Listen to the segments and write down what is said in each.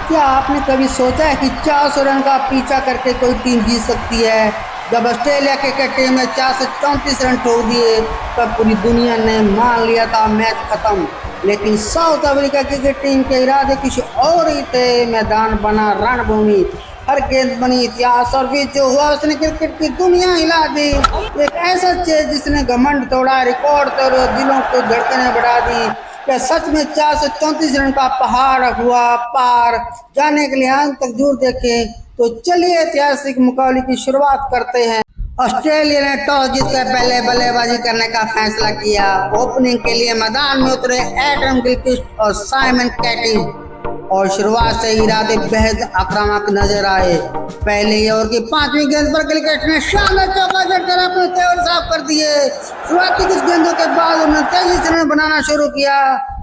क्या आपने कभी सोचा है कि 400 रन का पीछा करके कोई टीम जीत सकती है? जब ऑस्ट्रेलिया क्रिकेट टीम ने 434 रन ठोक दिए तब पूरी दुनिया ने मान लिया था मैच खत्म। लेकिन साउथ अफ्रीका क्रिकेट टीम के इरादे कुछ और ही थे। मैदान बना रणभूमि, हर गेंद बनी इतिहास और भी जो हुआ उसने क्रिकेट की दुनिया हिला दी। एक ऐसा चेज जिसने घमंड तोड़ा, रिकॉर्ड तोड़ा, दिलों को धड़कनें बढ़ा दी। क्या सच में 434 रन का पहाड़ हुआ पार? जाने के लिए अंत तक जरूर देखें। तो चलिए ऐतिहासिक मुकाबले की शुरुआत करते हैं। ऑस्ट्रेलिया ने टॉस जीतकर पहले बल्लेबाजी करने का फैसला किया। ओपनिंग के लिए मैदान में उतरे एडम गिलक्रिस्ट और साइमन कैटिंग और शुरुआत से इरादे बेहद आक्रामक नजर आए। पहले ओवर की 5वीं गेंद पर गिलक्रिस्ट ने शानदार चौका जड़कर अपने तेवर साफ कर दिए। शुरुआती कुछ गेंदों के बाद उन्होंने तेजी से रन बनाना शुरू किया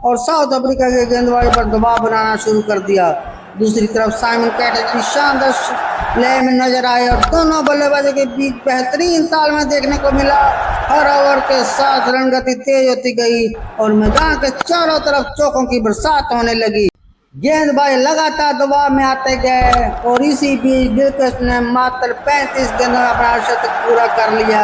और साउथ अफ्रीका के गेंदबाजों पर दबाव बनाना शुरू कर दिया। दूसरी तरफ साइमन कैटिंग की शानदार लय में नजर आए और दोनों बल्लेबाजों के बीच बेहतरीन तालमेल देखने को मिला। हर ओवर के साथ रन गति तेज होती गई और मैदान के चारों तरफ चौकों की बरसात होने लगी। गेंदबाज लगातार दबाव में आते गए और इसी बीच गिलक्रिस्ट ने मात्र 35 गेंदों में अपना शतक पूरा कर लिया।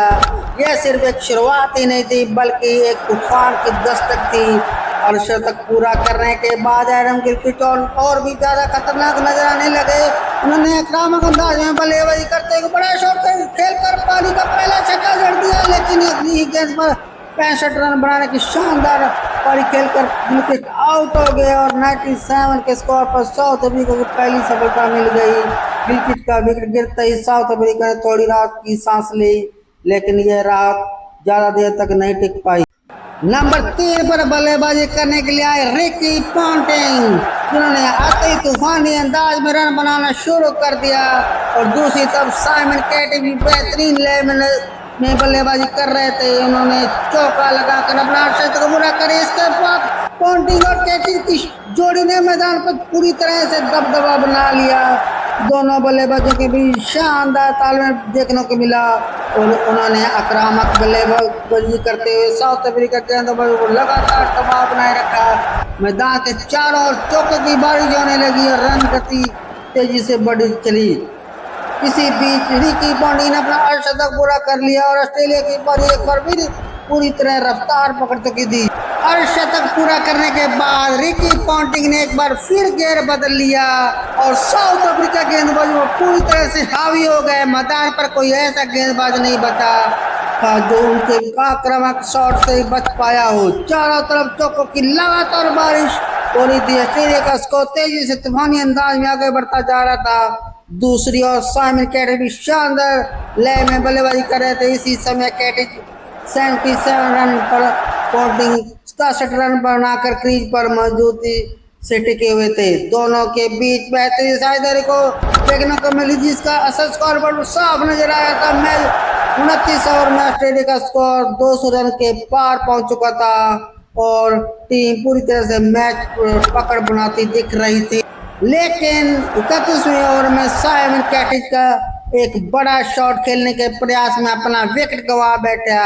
यह सिर्फ एक शुरुआत ही नहीं थी बल्कि एक तूफान की दस्तक थी और शतक पूरा करने के बाद एडम गिलक्रिस्ट और भी ज्यादा खतरनाक नजर आने लगे। उन्होंने आक्रामक अंदाज में बल्लेबाजी करते हुए बड़ा शॉट खेलकर पारी का पहला छक्का जड़ दिया, लेकिन अगली गेंद पर 65 रन बनाने की शानदार पारी खेलकर गिलक्रिस्ट आउट हो गए और 97 के स्कोर पर साउथ अफ्रीका को पहली सफलता मिल गई। गिलक्रिस्ट का विकेट गिरते ही साउथ अफ्रीका ने थोड़ी राहत की सांस ली, लेकिन यह राहत ज्यादा देर तक नहीं टिक पाई। नंबर 3 पर बल्लेबाजी करने के लिए आए रिकी पॉन्टिंग, जिन्होंने आते ही तूफानी अंदाज में रन बनाना शुरू कर दिया और दूसरी तरफ साइमन कैटिंग भी बेहतरीन लय में बल्लेबाजी कर रहे थे। उन्होंने चौका लगाकर अपना शतक पूरा करे। इसके बाद पॉन्टिंग और कैटिंग की जोड़ी ने मैदान पर पूरी तरह से दबदबा बना लिया। दोनों बल्लेबाजों के बीच शानदार तालमेल देखने को मिला और उन्होंने आक्रामक बल्लेबाजी करते हुए साउथ अफ्रीका के गेंदबाजों को लगातार दबाव बनाए रखा। मैदान के चारों ओर चौकों की बारिश होने लगी और रन गति तेजी से बढ़ी चली। इसी बीच रिकी पॉन्टिंग ने अपना अर्धशतक पूरा कर लिया और ऑस्ट्रेलिया की पारी एक बार फिर पूरी तरह रफ्तार पकड़ चुकी थी। अर्धशतक पूरा करने के बाद रिकी पॉन्टिंग ने एक बार फिर गेयर बदल लिया और साउथ अफ्रीका गेंदबाजों पूरी तरह से हावी हो गए। मैदान पर कोई ऐसा गेंदबाज नहीं बचा जो उनके आक्रामक शॉट से बच पाया हो। चारों तरफ चौकों की लगातार बारिश हो रही थी। ऑस्ट्रेलिया का स्कोर तेजी से तूफानी अंदाज में आगे बढ़ता जा रहा था। दूसरी ओर साइमन कैटिंग भी शानदार लय में बल्लेबाजी कर रहे थे। इसी समय कैटिंग 77 रन पर पॉन्टिंग 67 रन बनाकर क्रीज पर मौजूदगी से टिके हुए थे। दोनों के बीच बेहतरीन साझेदारी को देखने को मिली, जिसका असर स्कोर पर साफ नजर आया था। मैच 29 ओवर में ऑस्ट्रेलिया का स्कोर 200 रन के पार पहुंच चुका था और टीम पूरी तरह से मैच पकड़ बनाती दिख रही थी। लेकिन 31वें ओवर में साइमन कैटिंग का एक बड़ा शॉट खेलने के प्रयास में अपना विकेट गंवा बैठा,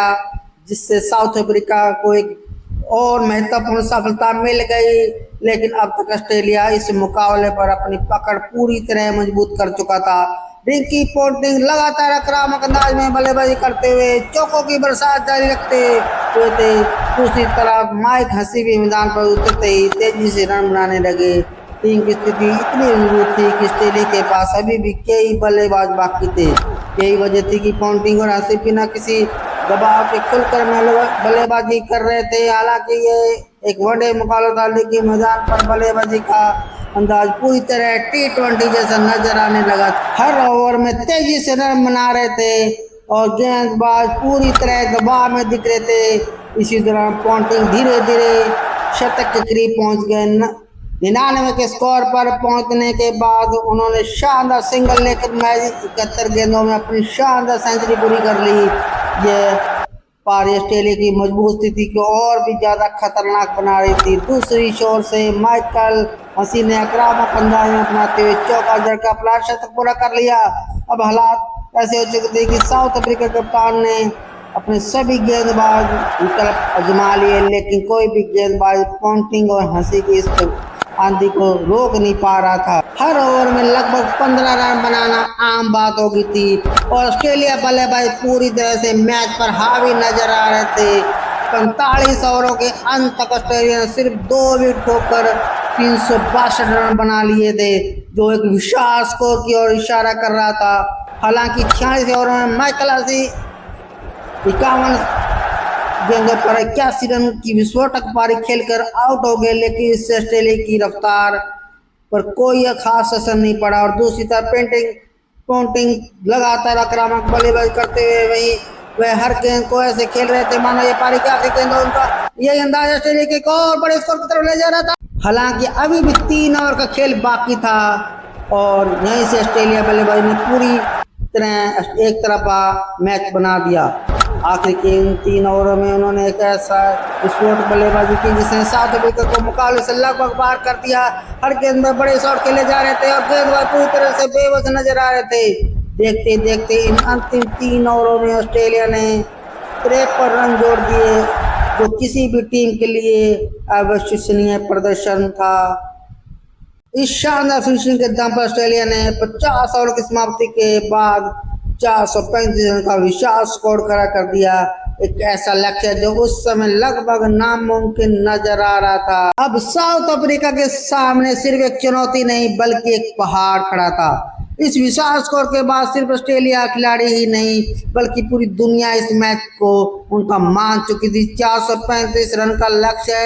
जिससे साउथ अफ्रीका को एक और महत्वपूर्ण सफलता मिल गई। लेकिन अब तक ऑस्ट्रेलिया इस मुकाबले पर अपनी पकड़ पूरी तरह मजबूत कर चुका था। रिकी पॉन्टिंग लगातार आक्रामक अंदाज में बल्लेबाजी करते हुए चौकों की बरसात जारी रखते हुए थे। दूसरी तरफ माइक हसी भी मैदान पर उतरते ही तेजी से रन बनाने लगे। टीम की स्थिति इतनी मजबूत थी कि ऑस्ट्रेलिया के पास अभी भी कई बल्लेबाज बाकी थे। यही वजह थी कि पॉन्टिंग और हसी बिना किसी दबाव के खुलकर बल्लेबाजी कर रहे थे। हालांकि ये एक वनडे मुकाबला था, लेकिन मैदान पर बल्लेबाजी का अंदाज पूरी तरह T20 जैसा नजर आने लगा। हर ओवर में तेजी से रन बना रहे थे और गेंदबाज पूरी तरह दबाव में दिख रहे थे। इसी दौरान पॉन्टिंग धीरे धीरे शतक के करीब पहुंच गए। 99 के स्कोर पर पहुंचने के बाद उन्होंने शानदार सिंगल लेकर मैच 71 गेंदों में अपनी शानदार सेंचुरी पूरी कर ली। यह पारी ऑस्ट्रेलिया की मजबूत स्थिति को और भी ज्यादा खतरनाक बना रही थी। दूसरी ओर से माइकल हसी ने आक्रामक अंदाज में अपनाते हुए चौका जड़कर अपना शतक पूरा कर लिया। अब हालात ऐसे हो चुके थे कि साउथ अफ्रीका कप्तान ने अपने सभी गेंदबाज विकल्प आजमा लिए, लेकिन कोई भी गेंदबाज पॉन्टिंग और हसी की इस आंधी को रोक नहीं पा रहा था। हर ओवर में लगभग 15 रन बनाना आम बात हो गई थी और ऑस्ट्रेलिया बल्लेबाज पूरी तरह से मैच पर हावी नजर आ रहे थे। 45 ओवरों के अंत तक ऑस्ट्रेलिया ने सिर्फ 2 विकेट खोकर 362 रन बना लिए थे, जो एक विशाल स्कोर की ओर इशारा कर रहा था। हालांकि 46 ओवर में माइकल हसी 51 गेंदों पर 81 रन की विस्फोटक पारी खेलकर आउट हो गए, लेकिन इससे ऑस्ट्रेलिया की रफ्तार पर कोई खास असर नहीं पड़ा और दूसरी तरफ पोंटिंग लगातार आक्रामक बल्लेबाजी करते हुए वह हर गेंद को ऐसे खेल रहे थे मानो ये पारी के आखिरी गेंद उनका यही अंदाज ऑस्ट्रेलिया के एक और बड़े स्कोर की तरफ ले जा रहा था। हालांकि अभी भी 3 ओवर का खेल बाकी था और यहीं से ऑस्ट्रेलिया बल्लेबाजी ने पूरी तरह एक तरफा मैच बना दिया। आखिर के इन 3 ओवरों में उन्होंने एक ऐसा विस्फोट बल्लेबाजी की जिसने साउथ अफ्रीका को मुकाबले से लगभग बाहर कर दिया। हर गेंद में बड़े शॉट खेले जा रहे थे और गेंदबाज पूरी तरह से बेबस नजर आ रहे थे। देखते देखते इन अंतिम 3 ओवरों में ऑस्ट्रेलिया ने 53 रन जोड़ दिए, जो किसी भी टीम के लिए अविश्वसनीय प्रदर्शन था। इस शानदार फिनिशिंग के दम पर ऑस्ट्रेलिया ने 50 ओवर की समाप्ति के बाद 435 रन का विशाल स्कोर खड़ा कर दिया, एक ऐसा लक्ष्य जो उस समय लगभग नामुमकिन नजर आ रहा था। अब साउथ अफ्रीका के सामने सिर्फ एक चुनौती नहीं बल्कि एक पहाड़ खड़ा था। इस विशाल स्कोर के बाद सिर्फ ऑस्ट्रेलिया खिलाड़ी ही नहीं बल्कि पूरी दुनिया इस मैच को उनका मान चुकी थी। 435 रन का लक्ष्य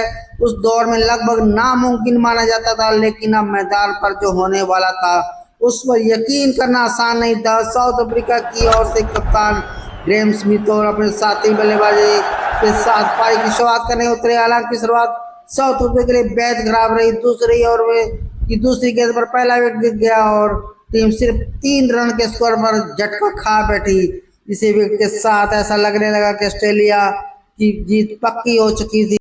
उस दौर में लगभग नामुमकिन माना जाता था, लेकिन अब मैदान पर जो होने वाला था उस पर यकीन करना आसान नहीं था। साउथ अफ्रीका की ओर से कप्तान ग्रेम स्मिथ और अपने साथी बल्लेबाजी के साथ पारी की शुरुआत करने उतरे। हालांकि शुरुआत साउथ अफ्रीका के लिए बेहद खराब रही। दूसरी ओवर की दूसरी गेंद पर पहला विकेट गिर गया और टीम सिर्फ 3 रन के स्कोर पर झटका खा बैठी। इसी विकेट के साथ ऐसा लगने लगा कि ऑस्ट्रेलिया की जीत पक्की हो चुकी थी।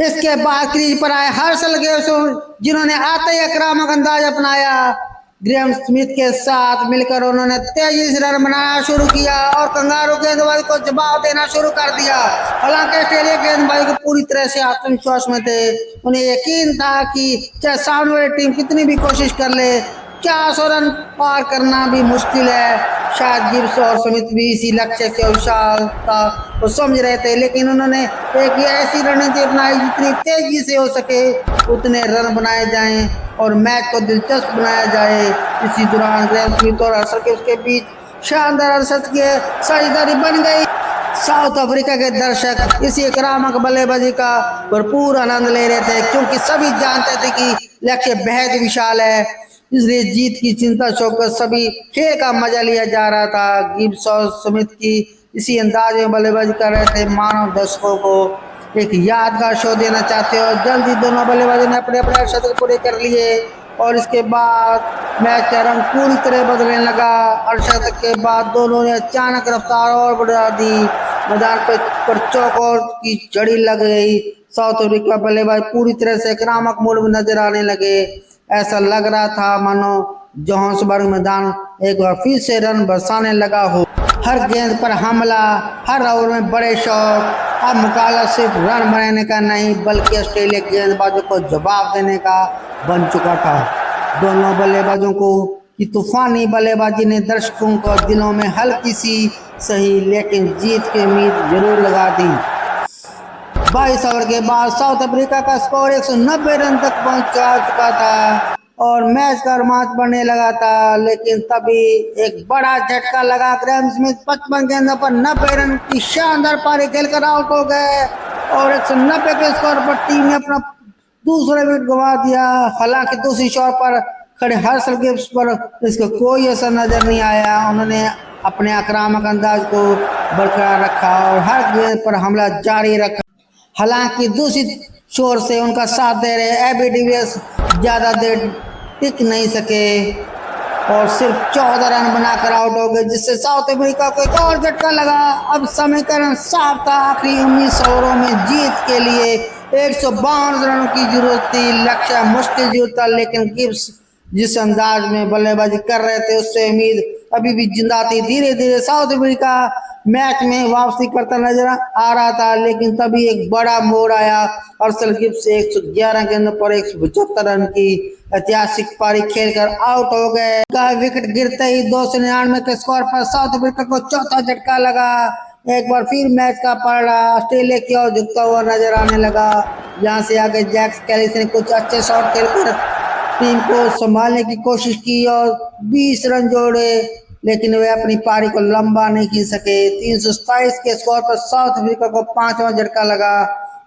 इसके बाद क्रीज पर आए हर्षल गेवसन, जिन्होंने आते ही आक्रामक अंदाज अपनाया। ग्रेम स्मिथ के साथ मिलकर उन्होंने तेजी से रन बनाना शुरू किया और कंगारू गेंदबाज को जवाब देना शुरू कर दिया। हालांकि ऑस्ट्रेलिया गेंदबाज को पूरी तरह से आत्मविश्वास में थे। उन्हें यकीन था कि चाहे सामने वाली टीम कितनी भी कोशिश कर ले, 400 रन पार करना भी मुश्किल है। शायद गिब्स और स्मिथ भी इसी लक्ष्य के विशालता को समझ रहे थे, लेकिन उन्होंने एक ऐसी रणनीति अपनाई जितनी तेजी से हो सके उतने रन बनाए जाएं और मैच को दिलचस्प बनाया जाए। इसी दौरान ग्रेम स्मिथ और हर्षल गिब्स के बीच शानदार अड़सठ की साझेदारी बन गई। साउथ अफ्रीका के दर्शक इसी आक्रामक बल्लेबाजी का भरपूर आनंद ले रहे थे, क्योंकि सभी जानते थे कि लक्ष्य बेहद विशाल है। इसलिए जीत की चिंता छोड़कर सभी खेल का मजा लिया जा रहा था। गिब्स और स्मिथ की इसी अंदाज में बल्लेबाजी कर रहे थे मानो दर्शकों को एक यादगार शो देना चाहते हो। जल्दी दोनों बल्लेबाजों ने अपने अपने शतक पूरे कर लिए और इसके बाद मैच का रंग पूरी तरह बदलने लगा। अर्धशतक के बाद दोनों ने अचानक रफ्तार और बढ़ा दी। मैदान पर चौकोर की जड़ी लग गई। साउथ अफ्रीका बल्लेबाज पूरी तरह से आक्रामक मूड में नजर आने लगे। ऐसा लग रहा था मानो जोहान्सबर्ग मैदान एक बार फिर से रन बरसाने लगा हो। हर गेंद पर हमला, हर ओवर में बड़े शॉट। अब मुकाबला सिर्फ रन बनाने का नहीं बल्कि ऑस्ट्रेलिया गेंदबाजों को जवाब देने का बन चुका था। दोनों बल्लेबाजों को की तूफानी बल्लेबाजी ने दर्शकों को दिलों में हल्की सी सही लेकिन जीत की उम्मीद जरूर लगा दी। 22 ओवर के बाद साउथ अफ्रीका का स्कोर 190 रन तक पहुंच चुका था और मैच का रोमांच बढ़ने लगा था, लेकिन तभी एक बड़ा झटका लगा। ग्रेम स्मिथ 55 गेंदों पर 90 रन की शानदार पारी खेलकर आउट हो गए और 190 के स्कोर पर टीम ने अपना दूसरा विकेट गंवा दिया। हालांकि दूसरी शॉट पर खड़े हर्षल गिब्स पर इसका कोई असर नजर नहीं आया। उन्होंने अपने आक्रामक अंदाज को बरकरार रखा और हर गेंद पर हमला जारी रखा। हालांकि दूसरी छोर से उनका साथ दे रहे एबी डिविलियर्स ज्यादा देर टिक नहीं सके और सिर्फ 14 रन बनाकर आउट हो गए, जिससे साउथ अफ्रीका को एक और झटका लगा। अब समीकरण साफ था। आखिरी 19 ओवरों में जीत के लिए 152 रनों की जरूरत थी। लक्ष्य मुश्किल जरूर था, लेकिन गिब्स जिस अंदाज में बल्लेबाजी कर रहे थे उससे उम्मीद अभी भी जिंदा थी। धीरे धीरे साउथ अफ्रीका मैच में वापसी करता नजर आ रहा था, लेकिन तभी एक बड़ा मोड़ आया। अर्शल गिब्स 111 गेंदों पर 175 रन की ऐतिहासिक पारी खेलकर आउट हो गए। का विकेट गिरते ही 299 के स्कोर पर साउथ अफ्रीका को चौथा झटका लगा। एक बार फिर मैच का पलड़ा ऑस्ट्रेलिया की ओर झुकता हुआ नजर आने लगा। जहां से आगे जैक कैलिस ने कुछ अच्छे शॉट खेलकर टीम को संभालने की कोशिश की और 20 रन जोड़े, लेकिन वे अपनी पारी को लंबा नहीं खींच सके। 327 के स्कोर पर साउथ अफ्रीका को पांचवा झटका लगा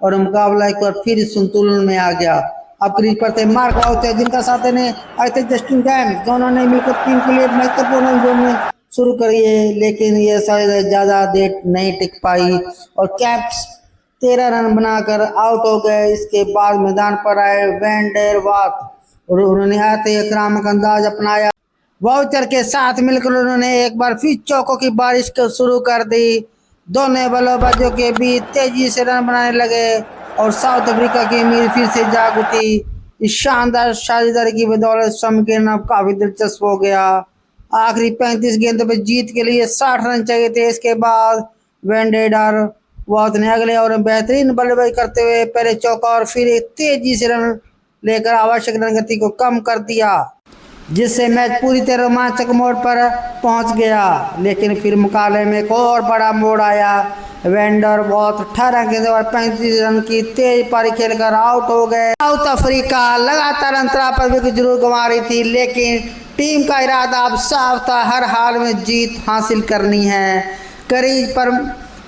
और मुकाबला एक बार फिर संतुलन में आ गया। अब क्रीज पर थे मार्क वाउचर, जिनका साथ ने आए थे जस्टिन गैन। दोनों ने मिलकर टीम के लिए महत्वपूर्ण जोड़ने शुरू करी है, लेकिन ये शायद ज्यादा देर नहीं टिक पाई और कैप्स 13 रन बनाकर आउट हो गए। इसके बाद मैदान पर आए वैन डेर वाल्ट और उन्होंने आते ही आक्रामक अंदाज अपनाया। वाउचर के साथ मिलकर उन्होंने एक बार फिर चौकों की बारिश को शुरू कर दी। दोनों बल्लेबाजों के बीच तेजी से रन बनाने लगे और साउथ अफ्रीका की उम्मीद फिर से जाग उठी। इस शानदार साझेदारी की बदौलत समीकरण अब काफी दिलचस्प हो गया। आखिरी 35 गेंदों पर जीत के लिए 60 रन चाहिए थे। इसके बाद वेंडेडर वाल्ट ने अगले ओवर में बेहतरीन बल्लेबाजी करते हुए पहले चौका और फिर एक तेजी से रन लेकर आवश्यक रन गति को कम कर दिया, जिससे मैच पूरी तरह रोमांचक मोड़ पर पहुंच गया। लेकिन फिर मुकाबले में एक और बड़ा मोड़ आया। वेंडर वाल्ट 18 गेंदों पर 35 रन की तेज पारी खेलकर आउट हो गए। साउथ अफ्रीका लगातार अंतराल पर विकेट जरूर गंवा रही थी, लेकिन टीम का इरादा अब साफ था, हर हाल में जीत हासिल करनी है। क्रीज पर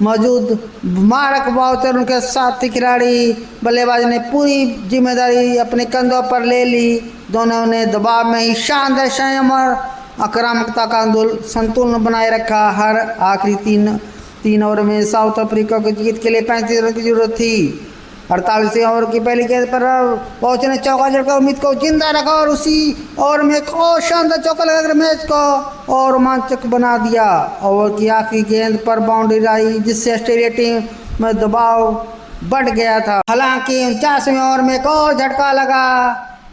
मौजूद मार्क वाउचर उनके साथी खिलाड़ी बल्लेबाज ने पूरी जिम्मेदारी अपने कंधों पर ले ली। दोनों ने दबाव में ही शानदार संयम और आक्रामकता का संतुलन बनाए रखा। हर आखिरी तीन ओवर में साउथ अफ्रीका को जीत के लिए 35 रन की जरूरत थी। 48वें ओवर की पहली गेंद पर वाउचर ने चौका जड़कर उम्मीद को जिंदा रखा और उसी ओवर में एक और शानदार चौका लगाकर मैच को और रोमांचक बना दिया। ओवर की आखिरी गेंद पर बाउंड्री आई, जिससे ऑस्ट्रेलिया टीम में दबाव बढ़ गया था। हालांकि 49वें ओवर में एक और झटका लगा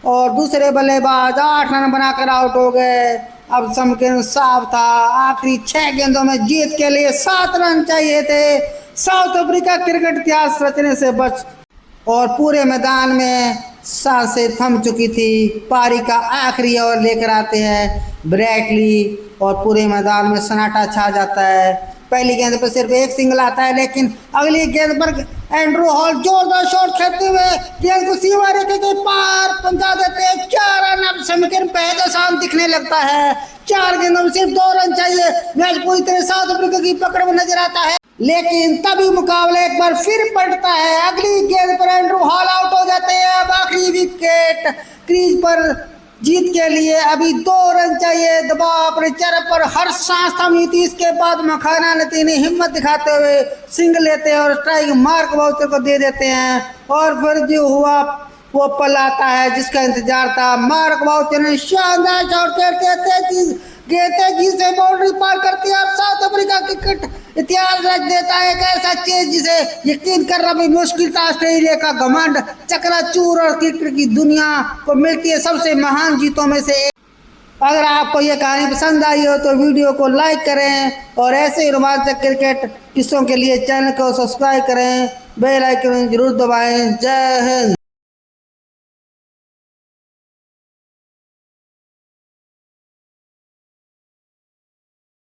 और दूसरे बल्लेबाज 8 रन बनाकर आउट हो गए। अब समीकरण साफ था, आखिरी 6 गेंदों में जीत के लिए 7 रन चाहिए थे। साउथ अफ्रीका क्रिकेट इतिहास रचने से बच और पूरे मैदान में सांसें थम चुकी थी। पारी का आखिरी ओवर लेकर आते हैं ब्रैडली और पूरे मैदान में सन्नाटा छा जाता है। पहली गेंद पर सिर्फ एक सिंगल आता है, लेकिन अगली गेंद पर एंड्रू हॉल जोरदार शॉट खेलते हुए गेंद को सीमा रेखा के पार पहुंचा देते हैं। 4 रन। अब समीकरण पहले आसान दिखने लगता है। 4 गेंदों में सिर्फ 2 रन चाहिए। मैच पूरी तरह साउथ अफ्रीका की पकड़ में नजर आता है, लेकिन तभी मुकाबला एक बार फिर पलटता है। अगली गेंद पर एंड्रू हॉल आउट हो जाते हैं। अब आखिरी विकेट क्रीज पर जीत के लिए अभी 2 रन चाहिए। दबाव अपने चेहरे पर हर सांस थमी थी। इसके बाद मखाना नती ने हिम्मत दिखाते हुए सिंगल लेते हैं और स्ट्राइक मार्क वाउचर को दे देते हैं और फिर जो हुआ वो पल आता है जिसका इंतजार था। मार्क वाउचर ने शानदार शॉट खेलते तेजी से बाउंड्री पार करती है और साउथ अफ्रीका क्रिकेट इतिहास रच देता है। एक ऐसा चीज जिसे यकीन करना भी मुश्किल था। ऑस्ट्रेलिया का घमंड चकनाचूर और क्रिकेट की दुनिया को मिलती है सबसे महान जीतों में से एक। अगर आपको ये कहानी पसंद आई हो तो वीडियो को लाइक करें और ऐसे ही रोमांचक क्रिकेट किस्सों के लिए चैनल को सब्सक्राइब करें, बेल आइकन जरूर दबाएं। जय हिंद।